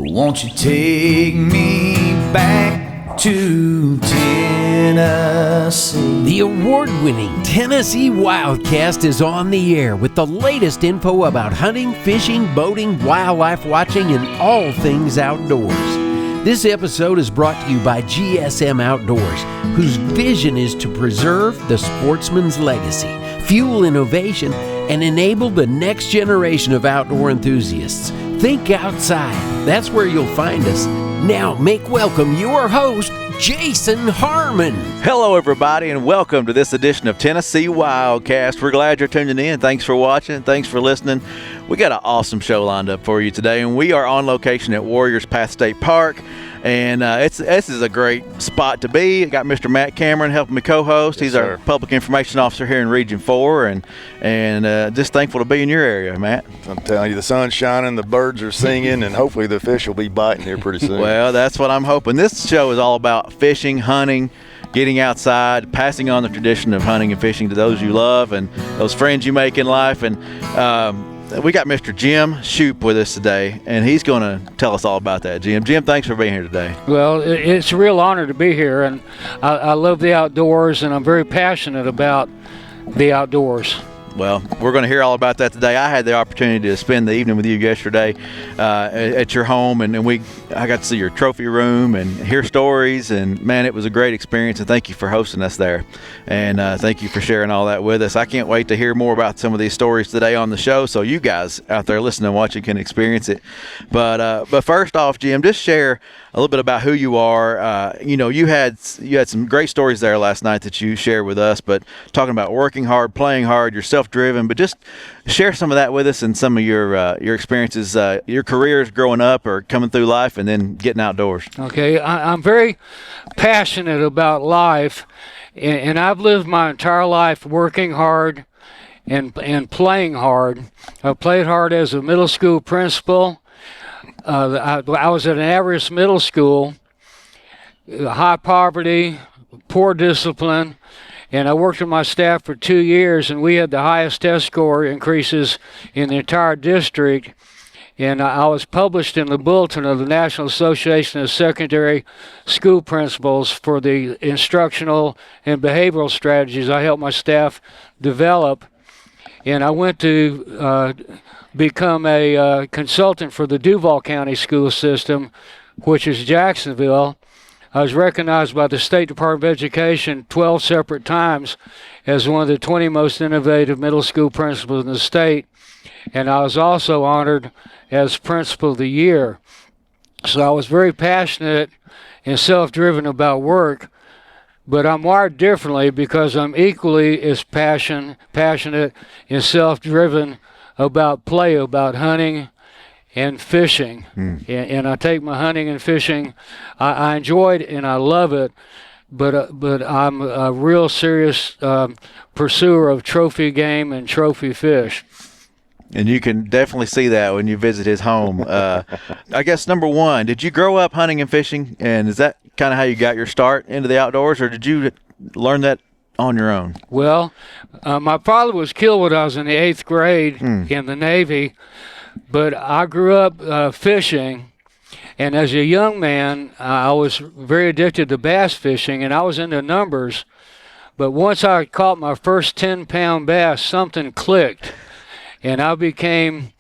Won't you take me back to Tennessee? The award-winning Tennessee WildCast is on the air with the latest info about hunting, fishing, boating, wildlife watching, and all things outdoors. This episode is brought to you by GSM Outdoors, whose vision is to preserve the sportsman's legacy, fuel innovation, and enable the next generation of outdoor enthusiasts. Think outside. That's where you'll find us. Now, make welcome your host, Jason Harmon. Hello, everybody, and welcome to this edition of Tennessee WildCast. We're glad you're tuning in. Thanks for watching. Thanks for listening. We got an awesome show lined up for you today, and we are on location at Warriors Path State Park. And this is a great spot to be. I got Mr. Matt Cameron helping me co-host. Yes, He's our public information officer here in Region 4, and just thankful to be in your area, Matt. I'm telling you, the sun's shining, the birds are singing, and hopefully the fish will be biting here pretty soon. Well, that's what I'm hoping. This show is all about fishing, hunting, getting outside, passing on the tradition of hunting and fishing to those you love and those friends you make in life. And we got Mr. Jim Shupe with us today, and he's going to tell us all about that. Jim, thanks for being here today. Well, it's a real honor to be here, and I love the outdoors, and I'm very passionate about the outdoors. Well, we're going to hear all about that today. I had the opportunity to spend the evening with you yesterday at your home, and I got to see your trophy room and hear stories, and man, it was a great experience, and thank you for hosting us there, and thank you for sharing all that with us. I can't wait to hear more about some of these stories today on the show, so you guys out there listening and watching can experience it. But first off, Jim, just share a little bit about who you are. You had some great stories there last night that you shared with us, but talking about working hard, playing hard, you're self-driven, but just share some of that with us and some of your experiences, your careers growing up or coming through life and then getting outdoors. Okay, I'm very passionate about life, and I've lived my entire life working hard and playing hard. I played hard as a middle school principal. I was at an average middle school, high poverty, poor discipline, and I worked with my staff for 2 years, and we had the highest test score increases in the entire district. And I was published in the Bulletin of the National Association of Secondary School Principals for the instructional and behavioral strategies I helped my staff develop. And I went to become a consultant for the Duval County school system, which is Jacksonville. I was recognized by the State Department of Education 12 separate times as one of the 20 most innovative middle school principals in the state, and I was also honored as Principal of the Year. So I was very passionate and self-driven about work, but I'm wired differently because I'm equally as passionate and self-driven about play, about hunting and fishing. And I take my hunting and fishing, I enjoy it and I love it, but I'm a real serious pursuer of trophy game and trophy fish. And you can definitely see that when you visit his home. I guess, number one, did you grow up hunting and fishing, and is that kind of how you got your start into the outdoors, or did you learn that on your own? Well, my father was killed when I was in the 8th grade in the Navy, but I grew up fishing, and as a young man, I was very addicted to bass fishing, and I was into numbers. But once I caught my first 10-pound bass, something clicked, and I became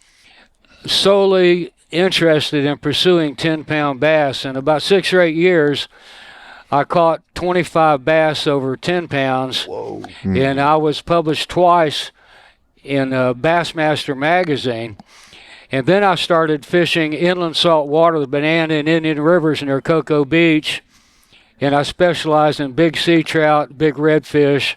solely interested in pursuing 10-pound bass. In about 6 or 8 years, I caught 25 bass over 10 pounds, Whoa. And I was published twice in Bassmaster magazine. And then I started fishing inland salt water, the Banana and Indian rivers near Cocoa Beach, and I specialized in big sea trout, big redfish,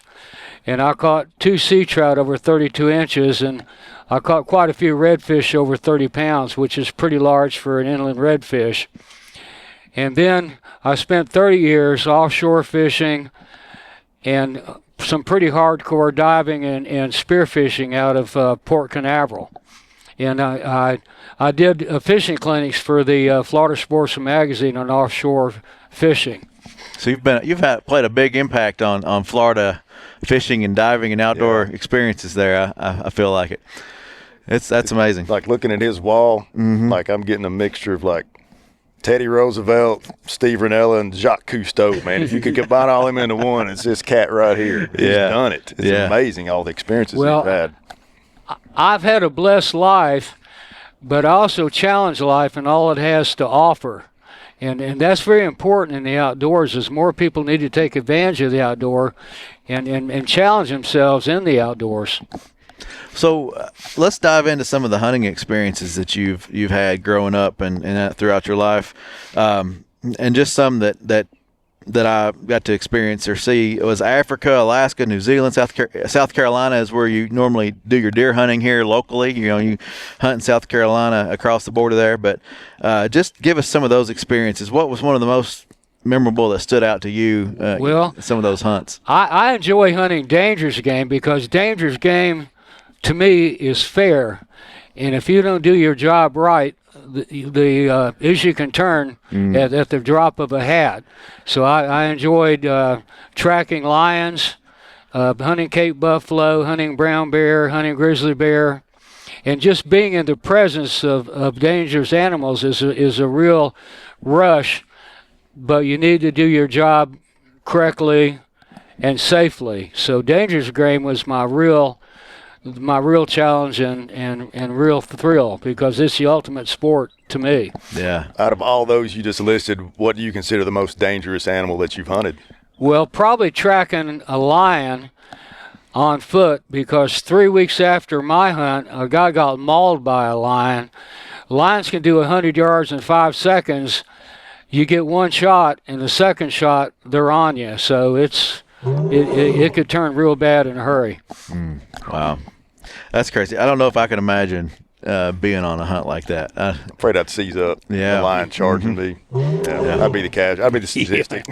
and I caught 2 sea trout over 32 inches, and I caught quite a few redfish over 30 pounds, which is pretty large for an inland redfish. And then I spent 30 years offshore fishing and some pretty hardcore diving and spearfishing out of Port Canaveral. And I did fishing clinics for the Florida Sportsman magazine on offshore fishing. So you've played a big impact on Florida fishing and diving and outdoor experiences there. I feel like it. That's amazing. Like looking at his wall, like I'm getting a mixture of like Teddy Roosevelt, Steve Ranella, and Jacques Cousteau, man. If you could combine all them into one, it's this cat right here. He's done it. It's amazing, all the experiences he's had. I've had a blessed life, but I also challenge life and all it has to offer. And that's very important in the outdoors, as more people need to take advantage of the outdoor and challenge themselves in the outdoors. So let's dive into some of the hunting experiences that you've had growing up and throughout your life, and just some that I got to experience or see. It was Africa, Alaska, New Zealand, South Carolina is where you normally do your deer hunting here locally. You hunt in South Carolina across the border there. But just give us some of those experiences. What was one of the most memorable that stood out to you? Some of those hunts. I enjoy hunting dangerous game because dangerous game to me is fair, and if you don't do your job right, the issue can turn at the drop of a hat. So I enjoyed tracking lions, hunting Cape buffalo, hunting brown bear, hunting grizzly bear, and just being in the presence of dangerous animals is a real rush. But you need to do your job correctly and safely. So dangerous game was my real challenge and real thrill, because it's the ultimate sport to me. Yeah. Out of all those you just listed, what do you consider the most dangerous animal that you've hunted? Well, probably tracking a lion on foot, because 3 weeks after my hunt, a guy got mauled by a lion. Lions can do 100 yards in 5 seconds. You get one shot, and the second shot, they're on you. So it could turn real bad in a hurry. Wow. That's crazy. I don't know if I can imagine being on a hunt like that. I'm afraid I'd seize up. Yeah. The lion charging me. Yeah. I'd be the casual. I'd be the statistic.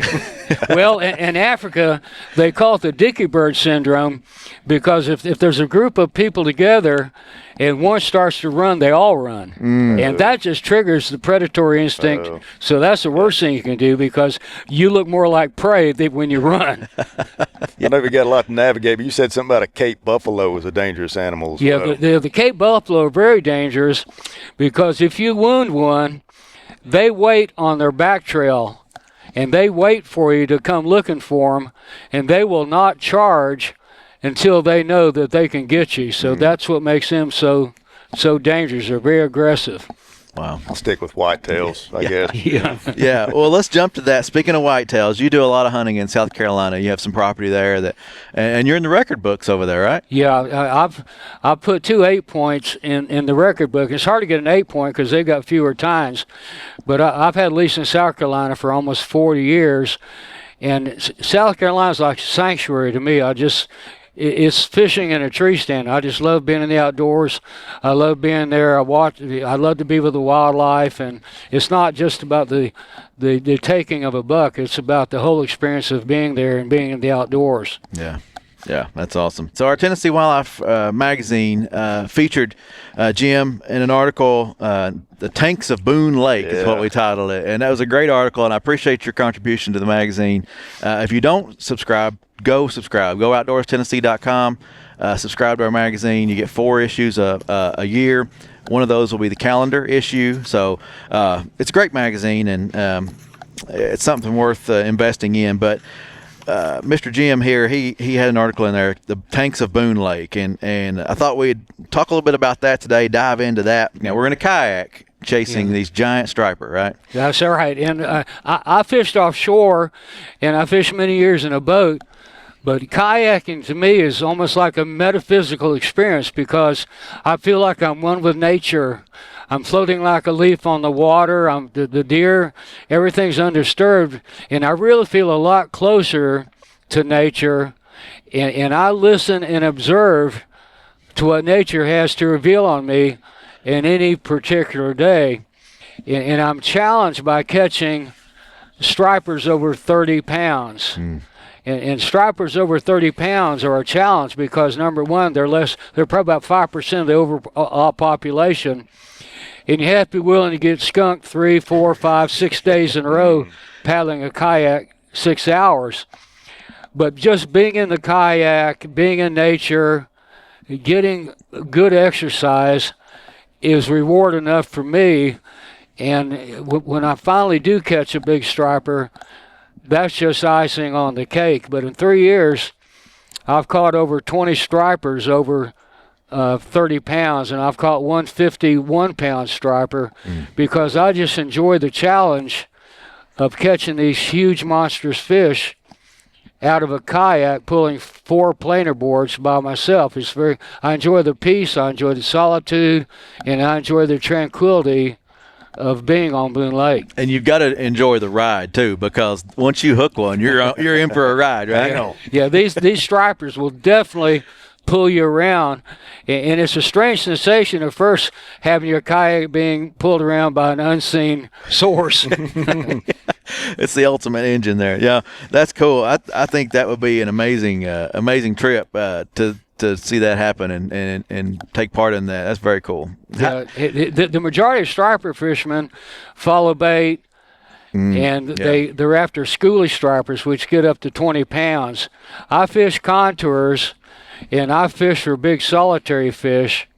Well, in Africa, they call it the dicky bird syndrome, because if there's a group of people together and one starts to run, they all run. And that just triggers the predatory instinct. So that's the worst thing you can do, because you look more like prey when you run. I know we got a lot to navigate, but you said something about a Cape buffalo was a dangerous animal as well. The Cape buffalo are very dangerous, because if you wound one, they wait on their back trail, and they wait for you to come looking for them, and they will not charge until they know that they can get you. So that's what makes them so dangerous. They're very aggressive. Wow. I'll stick with whitetails, I guess. Yeah. Well, let's jump to that. Speaking of whitetails, you do a lot of hunting in South Carolina. You have some property there and you're in the record books over there, right? Yeah, I've put 2 8-points in the record book. It's hard to get an 8-point because they've got fewer tines, but I've had lease in South Carolina for almost 40 years, and South Carolina's like a sanctuary to me. It's fishing in a tree stand. I just love being in the outdoors. I love being there. I love to be with the wildlife, and it's not just about the taking of a buck. It's about the whole experience of being there and being in the outdoors. Yeah, that's awesome. So our Tennessee Wildlife magazine featured Jim in an article, The Tanks of Boone Lake is what we titled it. And that was a great article, and I appreciate your contribution to the magazine. If you don't subscribe, go subscribe. Go outdoorstennessee.com, subscribe to our magazine. You get 4 issues a year. One of those will be the calendar issue. So it's a great magazine, and it's something worth investing in. But Mr. Jim here, he had an article in there, The Tanks of Boone Lake, and I thought we'd talk a little bit about that today, dive into that. Now, we're in a kayak chasing these giant striper, right? That's all right. And I fished offshore, and I fished many years in a boat, but kayaking to me is almost like a metaphysical experience, because I feel like I'm one with nature. I'm floating like a leaf on the water. The deer, everything's undisturbed, and I really feel a lot closer to nature, and I listen and observe to what nature has to reveal on me in any particular day. And I'm challenged by catching stripers over 30 pounds. And stripers over 30 pounds are a challenge because, number one, they're probably about 5% of the overall population. And you have to be willing to get skunked 3, 4, 5, 6 days in a row paddling a kayak 6 hours. But just being in the kayak, being in nature, getting good exercise is reward enough for me. And when I finally do catch a big striper, that's just icing on the cake. But in 3 years, I've caught over 20 stripers over 30 pounds, and I've caught 151-pound striper because I just enjoy the challenge of catching these huge monstrous fish out of a kayak, pulling 4 planer boards by myself. I enjoy the peace, I enjoy the solitude, and I enjoy the tranquility of being on Boone Lake. And you've got to enjoy the ride too, because once you hook one, you're in for a ride, right? Yeah, these stripers will definitely pull you around, and it's a strange sensation at first having your kayak being pulled around by an unseen source. It's the ultimate engine there. Yeah, that's cool. I think that would be an amazing to see that happen and take part in that. That's very cool. The majority of striper fishermen follow bait, and they're after schoolie stripers, which get up to 20 pounds. I fish contours, and I fish for big solitary fish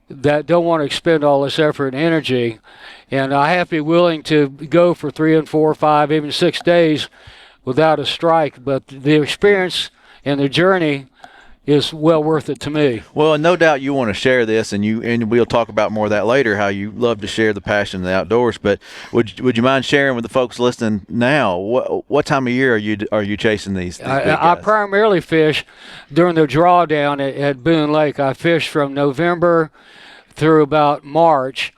that don't want to expend all this effort and energy. And I have to be willing to go for 3 and 4, 5, even 6 days without a strike. But the experience and the journey is well worth it to me. Well, no doubt you want to share this, and we'll talk about more of that later, how you love to share the passion of the outdoors. But would you mind sharing with the folks listening now, what time of year are you chasing these big guys? I primarily fish during the drawdown at Boone Lake. I fish from November through about March,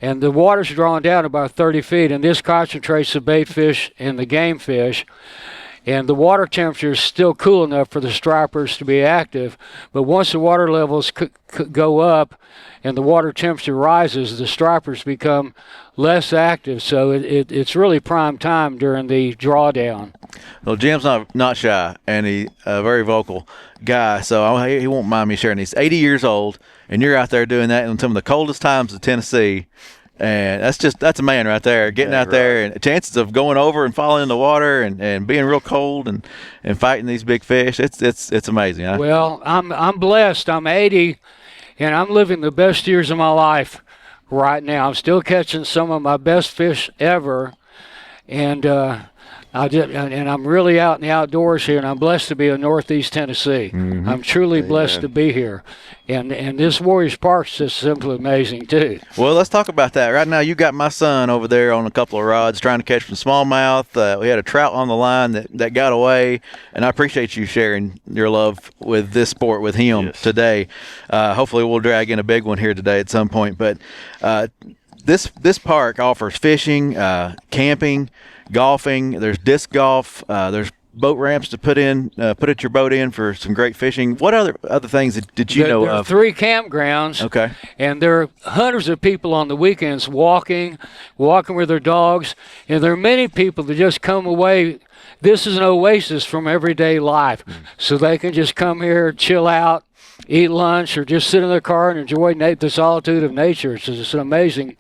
and the water's drawn down about 30 feet, and this concentrates the bait fish and the game fish. And the water temperature is still cool enough for the stripers to be active. But once the water levels go up and the water temperature rises, the stripers become less active. So it's really prime time during the drawdown. Well, Jim's not shy, and he's a very vocal guy, so he won't mind me sharing. He's 80 years old, and you're out there doing that in some of the coldest times of Tennessee. And that's a man right there, getting out there, and chances of going over and falling in the water and being real cold and fighting these big fish. It's amazing. Huh? Well, I'm blessed. I'm 80, and I'm living the best years of my life right now. I'm still catching some of my best fish ever, and I'm really out in the outdoors here, and I'm blessed to be in Northeast Tennessee. Mm-hmm. I'm truly blessed to be here, and this Warriors Park's just simply amazing too. Well, let's talk about that. Right now, you got my son over there on a couple of rods trying to catch some smallmouth. We had a trout on the line that got away, and I appreciate you sharing your love with this sport with him today. Hopefully, we'll drag in a big one here today at some point. But this park offers fishing, camping, golfing. There's disc golf. There's boat ramps to put your boat in for some great fishing. What other things did you know of? There are 3 campgrounds. Okay. And there are hundreds of people on the weekends walking with their dogs. And there are many people that just come away. This is an oasis from everyday life. So they can just come here, chill out, eat lunch, or just sit in their car and enjoy the solitude of nature. It's an amazing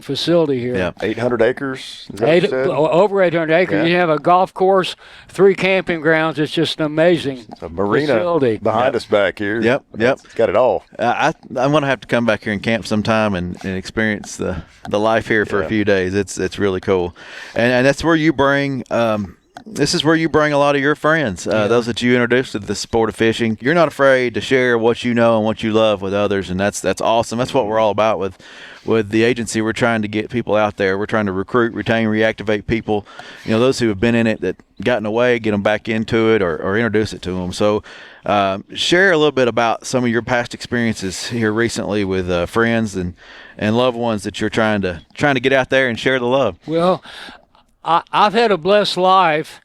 facility here. Yeah, 800 acres. Is that what you said? Over 800 acres. Yeah. You have a golf course, 3 camping grounds. It's just an amazing facility behind us back here. Yep. It's got it all. I'm going to have to come back here and camp sometime and experience the life here for a few days. It's really cool, and that's where you bring. This is where you bring a lot of your friends, those that you introduced to the sport of fishing. You're not afraid to share what you know and what you love with others, and that's awesome. That's what we're all about with the agency. We're trying to get people out there. We're trying to recruit, retain, reactivate people, those who have been in it that gotten away, get them back into it or introduce it to them. So share a little bit about some of your past experiences here recently with friends and loved ones that you're trying to get out there and share the love. Well, I've had a blessed life,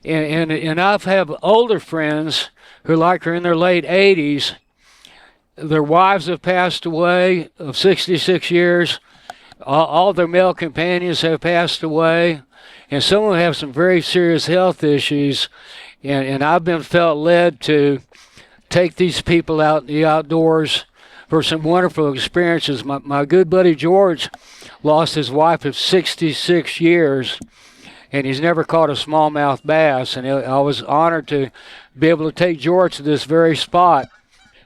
and I've had older friends who are in their late 80s. Their wives have passed away of 66 years. All their male companions have passed away, and some of them have some very serious health issues. And I've been felt led to take these people out in the outdoors for some wonderful experiences. My good buddy George lost his wife of 66 years, and he's never caught a smallmouth bass. And I was honored to be able to take George to this very spot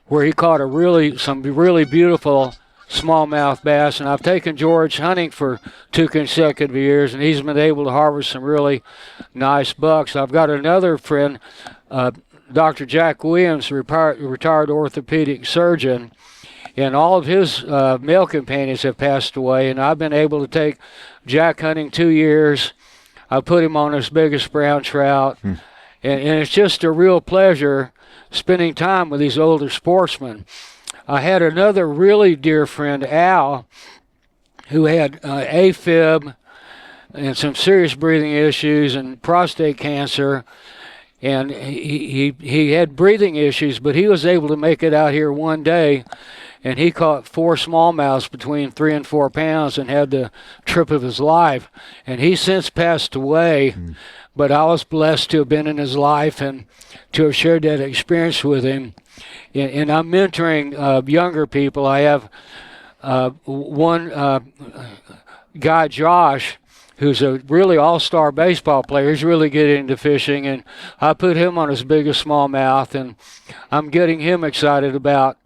where he caught some really beautiful smallmouth bass, and I've taken George hunting for 2 consecutive years, and he's been able to harvest some really nice bucks. I've got another friend, Dr. Jack Williams, retired orthopedic surgeon, and all of his male companions have passed away, and I've been able to take Jack hunting 2 years. I put him on his biggest brown trout, and it's just a real pleasure spending time with these older sportsmen. I had another really dear friend, Al, who had AFib and some serious breathing issues and prostate cancer, and he had breathing issues, but he was able to make it out here one day, and he caught 4 smallmouths between 3 and 4 pounds and had the trip of his life. And he's since passed away, but I was blessed to have been in his life and to have shared that experience with him. And I'm mentoring younger people. I have one guy, Josh, who's a really all-star baseball player. He's really getting into fishing, and I put him on his biggest smallmouth, and I'm getting him excited about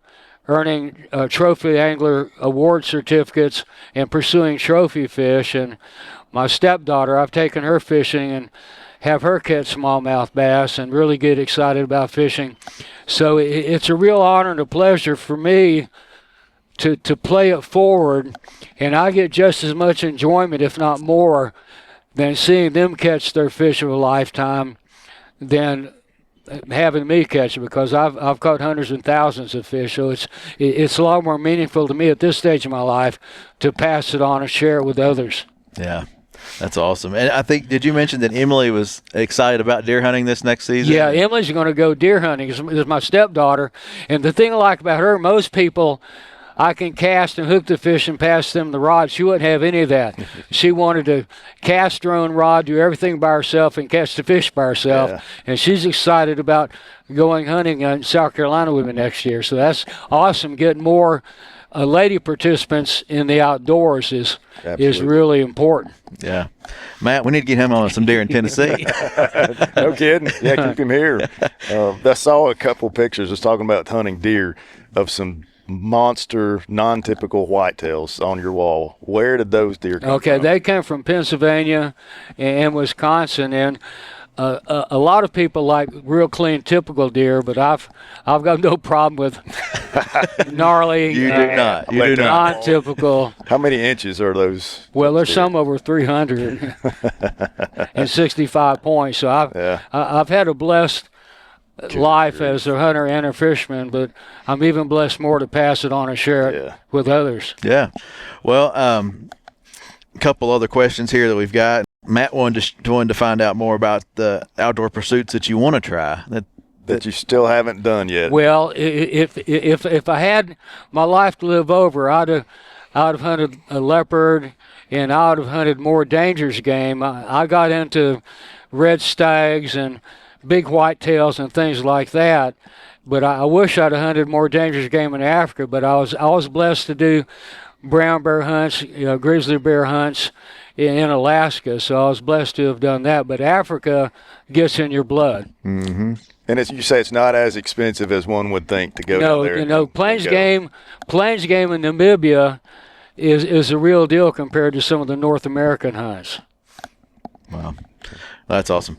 earning trophy angler award certificates and pursuing trophy fish. And my stepdaughter, I've taken her fishing and have her catch smallmouth bass and really get excited about fishing. So it's a real honor and a pleasure for me to play it forward, and I get just as much enjoyment, if not more, than seeing them catch their fish of a lifetime than having me catch it, because I've caught hundreds and thousands of fish. So it's a lot more meaningful to me at this stage of my life to pass it on and share it with others. Yeah. That's awesome. And I think, did you mention that Emily was excited about deer hunting this next season? Yeah, Emily's going to go deer hunting. It's my stepdaughter. And the thing I like about her, most people, I can cast and hook the fish and pass them the rod. She wouldn't have any of that. She wanted to cast her own rod, do everything by herself, and catch the fish by herself. Yeah. And she's excited about going hunting in South Carolina with me next year. So that's awesome. Getting more lady participants in the outdoors is really important. Yeah. Matt, we need to get him on some deer in Tennessee. No kidding. Yeah, keep him here. I saw a couple pictures just talking about hunting deer of some monster, non-typical whitetails on your wall. Where did those deer come from? Okay, they came from Pennsylvania and Wisconsin, and a lot of people like real clean, typical deer, but I've got no problem with gnarly, You do not. non-typical. How many inches are those? Well, there's some over 300 and 65 points. So I've had a blessed life as a hunter and a fisherman, but I'm even blessed more to pass it on and share it with others. Yeah. Well, a couple other questions here that we've got. Matt wanted to find out more about the outdoor pursuits that you want to try that you still haven't done yet. Well, if I had my life to live over, I'd have hunted a leopard, and I would have hunted more dangerous game. I got into red stags and big whitetails and things like that, but I wish I'd have hunted more dangerous game in Africa. But I was blessed to do brown bear hunts, grizzly bear hunts in Alaska, so I was blessed to have done that. But Africa gets in your blood. Mm-hmm. And as you say, it's not as expensive as one would think to go down there. No, plains game in Namibia is a real deal compared to some of the North American hunts. Wow, that's awesome.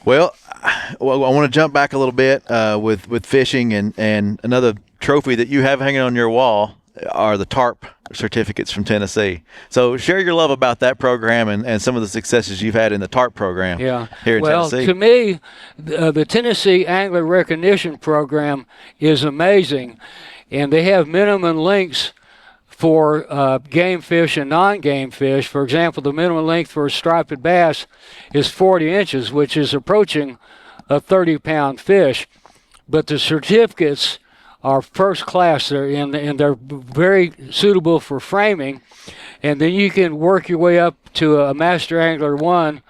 Well, I want to jump back a little bit with fishing, and another trophy that you have hanging on your wall are the tarp certificates from Tennessee. So share your love about that program and some of the successes you've had in the tarp program here in Tennessee. Well, to me, the Tennessee Angler Recognition Program is amazing, and they have minimum lengths for game fish and non-game fish. For example, the minimum length for a striped bass is 40 inches, which is approaching a 30-pound fish. But the certificates are first class, and they're very suitable for framing. And then you can work your way up to a Master Angler 1,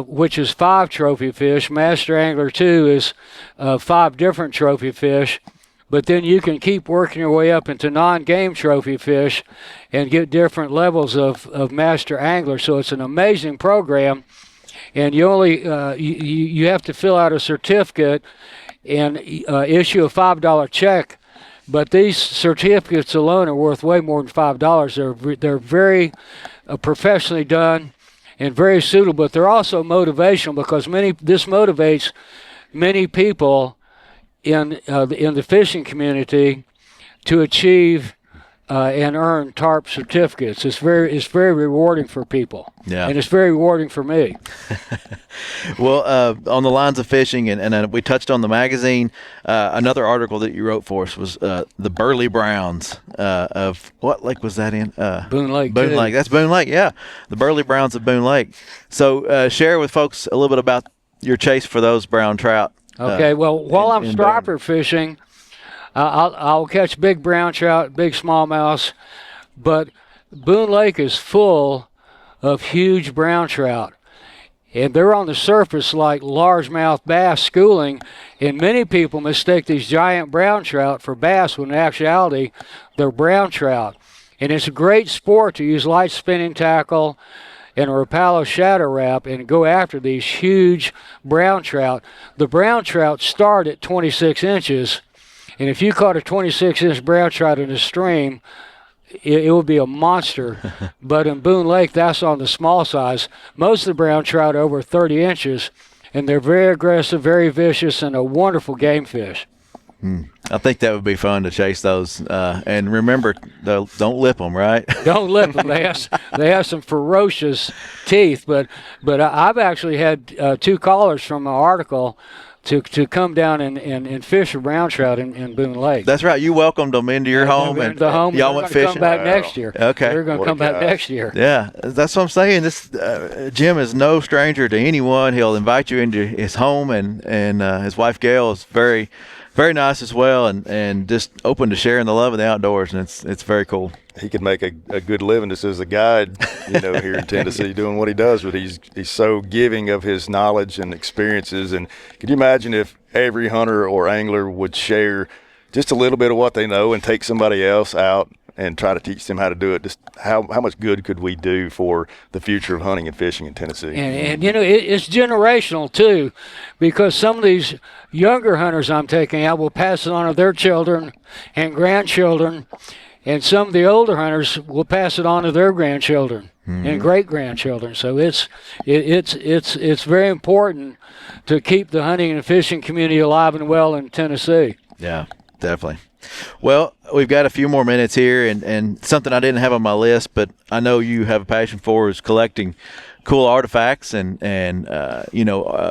which is 5 trophy fish. Master Angler 2 is 5 different trophy fish. But then you can keep working your way up into non-game trophy fish and get different levels of Master Angler. So it's an amazing program. And you only you have to fill out a certificate and issue a $5 check But these certificates alone are worth way more than $5. They're very professionally done and very suitable, but they're also motivational because this motivates many people in the fishing community to achieve and earn TARP certificates. It's very rewarding for people. Yeah. And it's very rewarding for me. Well, on the lines of fishing, and we touched on the magazine. Another article that you wrote for us was the Burley Browns of what lake was that in? Boone Lake. Boone Lake. That's Boone Lake. Yeah, the Burley Browns of Boone Lake. So share with folks a little bit about your chase for those brown trout. Okay. Well, while I'm striper fishing, I'll catch big brown trout, big smallmouths, but Boone Lake is full of huge brown trout. And they're on the surface like largemouth bass schooling, and many people mistake these giant brown trout for bass when in actuality they're brown trout. And it's a great sport to use light spinning tackle and a Rapallo shadow wrap and go after these huge brown trout. The brown trout start at 26 inches, and if you caught a 26-inch brown trout in a stream, it would be a monster. But in Boone Lake, that's on the small size. Most of the brown trout are over 30 inches, and they're very aggressive, very vicious, and a wonderful game fish. I think that would be fun to chase those. And remember, don't lip them, right? Don't lip them. They have some ferocious teeth. But I've actually had 2 callers from an article to come down and fish a brown trout in Boone Lake. That's right. You welcomed them into your home, and y'all went fishing. Come back next year. Okay, they're going to come back next year. Yeah, that's what I'm saying. This Jim is no stranger to anyone. He'll invite you into his home, and his wife Gail is very, very nice as well, and just open to sharing the love of the outdoors, and it's very cool. He could make a good living just as a guide, here in Tennessee doing what he does, but he's so giving of his knowledge and experiences. And could you imagine if every hunter or angler would share just a little bit of what they know and take somebody else out and try to teach them how to do it? Just how much good could we do for the future of hunting and fishing in Tennessee? And it's generational too, because some of these younger hunters I'm taking out will pass it on to their children and grandchildren, and some of the older hunters will pass it on to their grandchildren and great grandchildren. So it's very important to keep the hunting and fishing community alive and well in Tennessee. Yeah, definitely. Well, we've got a few more minutes here, and something I didn't have on my list, but I know you have a passion for is collecting cool artifacts and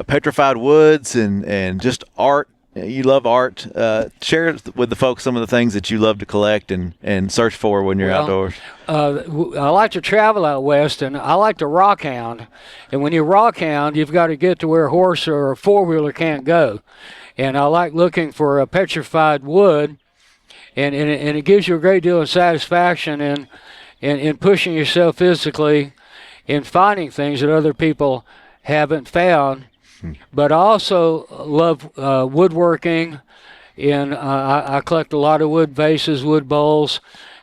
petrified woods and just art. You love art. Share with the folks some of the things that you love to collect and search for when you're outdoors. I like to travel out west, and I like to rock hound. And when you rock hound, you've got to get to where a horse or a four-wheeler can't go. And I like looking for a petrified wood, and it gives you a great deal of satisfaction in pushing yourself physically in finding things that other people haven't found. But I also love woodworking, and I collect a lot of wood vases, wood bowls,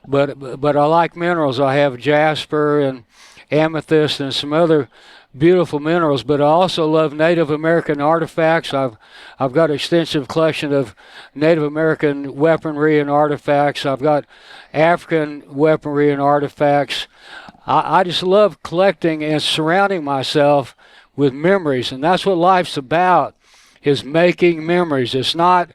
but I like minerals. I have jasper and amethyst and some other beautiful minerals, but I also love Native American artifacts. I've got an extensive collection of Native American weaponry and artifacts. I've got African weaponry and artifacts. I just love collecting and surrounding myself with memories, and that's what life's about, is making memories. It's not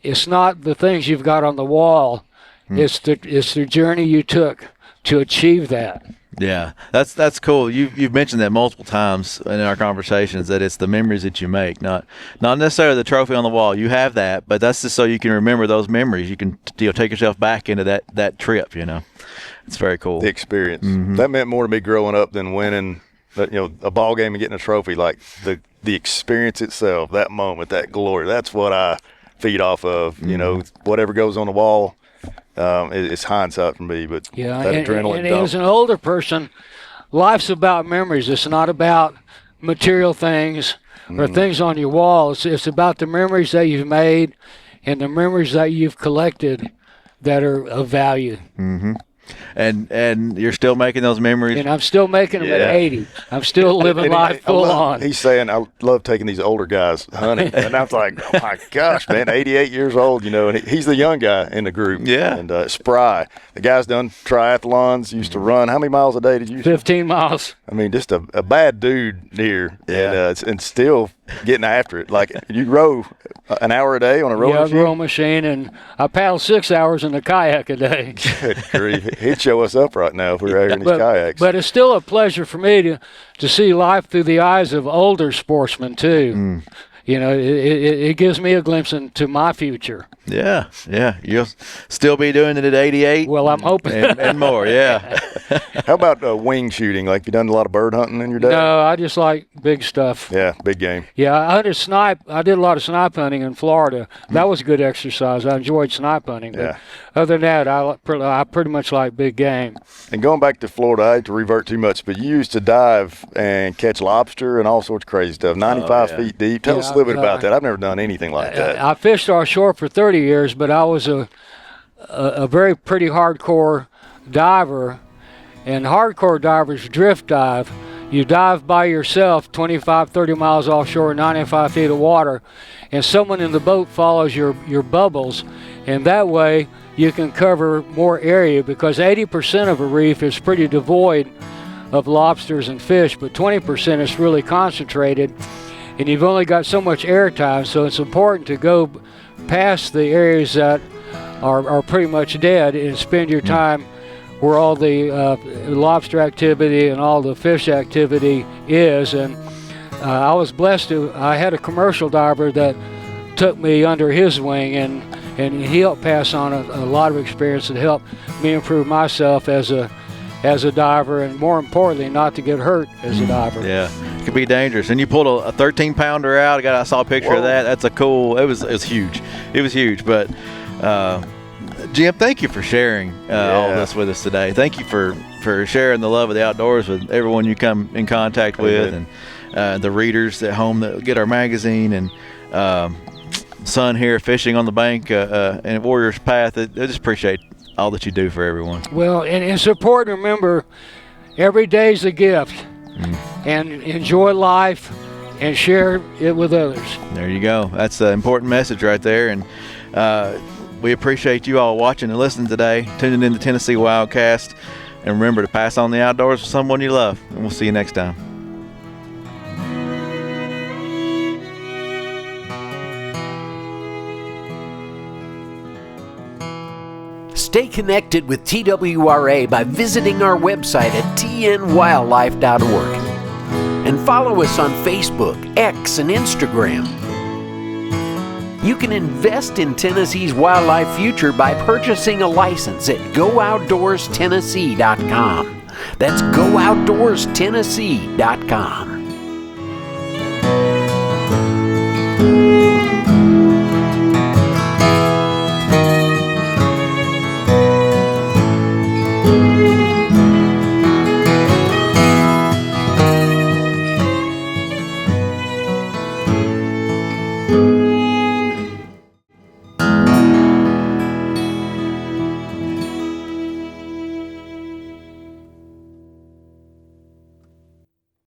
the things you've got on the wall. It's the journey you took to achieve that. Yeah, that's cool. You've mentioned that multiple times in our conversations, that it's the memories that you make, not necessarily the trophy on the wall. You have that, but that's just so you can remember those memories. You can take yourself back into that trip. It's very cool. The experience that meant more to me growing up than winning. A ball game and getting a trophy. Like the experience itself, that moment, that glory. That's what I feed off of. Whatever goes on the wall. It's hindsight for me, but that adrenaline. And as an older person, life's about memories. It's not about material things or things on your wall. It's about the memories that you've made and the memories that you've collected that are of value. And you're still making those memories. And I'm still making them Yeah. at 80. I'm still living life full on. He's saying, I love taking these older guys hunting. And I was like, oh my gosh, man, 88 years old, you know, and he's the young guy in the group. Yeah. And spry. The guy's done triathlons, used to run. How many miles a day did you? 15 miles. I mean, just a bad dude here. Yeah. And still getting after it. Like, you row an hour a day on a rowing machine? Row machine, and I paddle 6 hours in the kayak a day. Good grief. He'd show us up right now if we were out here in these kayaks. But it's still a pleasure for me to see life through the eyes of older sportsmen, too. You know, it gives me a glimpse into my future. Yeah. You'll still be doing it at 88. Well, I'm hoping. and more, yeah. How about wing shooting? Like, you done a lot of bird hunting in your day? No, I just like big stuff. Yeah, big game. Yeah, I hunted snipe. I did a lot of snipe hunting in Florida. That was good exercise. I enjoyed snipe hunting. But other than that, I pretty much like big game. And going back to Florida, I hate to revert too much, but you used to dive and catch lobster and all sorts of crazy stuff, 95 feet deep. Tell us a little bit about that. I've never done anything like that. I fished offshore for 30 years, but I was a very pretty hardcore diver. And hardcore divers drift dive. You dive by yourself 25, 30 miles offshore, 95 feet of water, and someone in the boat follows your bubbles, and that way you can cover more area, because 80% of a reef is pretty devoid of lobsters and fish, but 20% is really concentrated, and you've only got so much air time, so it's important to go past the areas that are pretty much dead and spend your time where all the lobster activity and all the fish activity is. And I was blessed I had a commercial diver that took me under his wing, and he helped pass on a lot of experience that helped me improve myself as a diver, and more importantly, not to get hurt as a diver. Yeah, it could be dangerous. And you pulled a 13-pounder out. I saw a picture of that. That's a cool. It was huge. It was huge. But Jim, thank you for sharing all this with us today. Thank you for sharing the love of the outdoors with everyone you come in contact with, and the readers at home that get our magazine, and son here fishing on the bank in Warrior's Path. I just appreciate all that you do for everyone. Well, and it's important to remember every day's a gift, and enjoy life and share it with others. There you go. That's an important message right there. And we appreciate you all watching and listening today, tuning in to Tennessee WildCast. And remember to pass on the outdoors with someone you love. And we'll see you next time. Stay connected with TWRA by visiting our website at tnwildlife.org. And follow us on Facebook, X, and Instagram. You can invest in Tennessee's wildlife future by purchasing a license at GoOutdoorsTennessee.com. That's GoOutdoorsTennessee.com.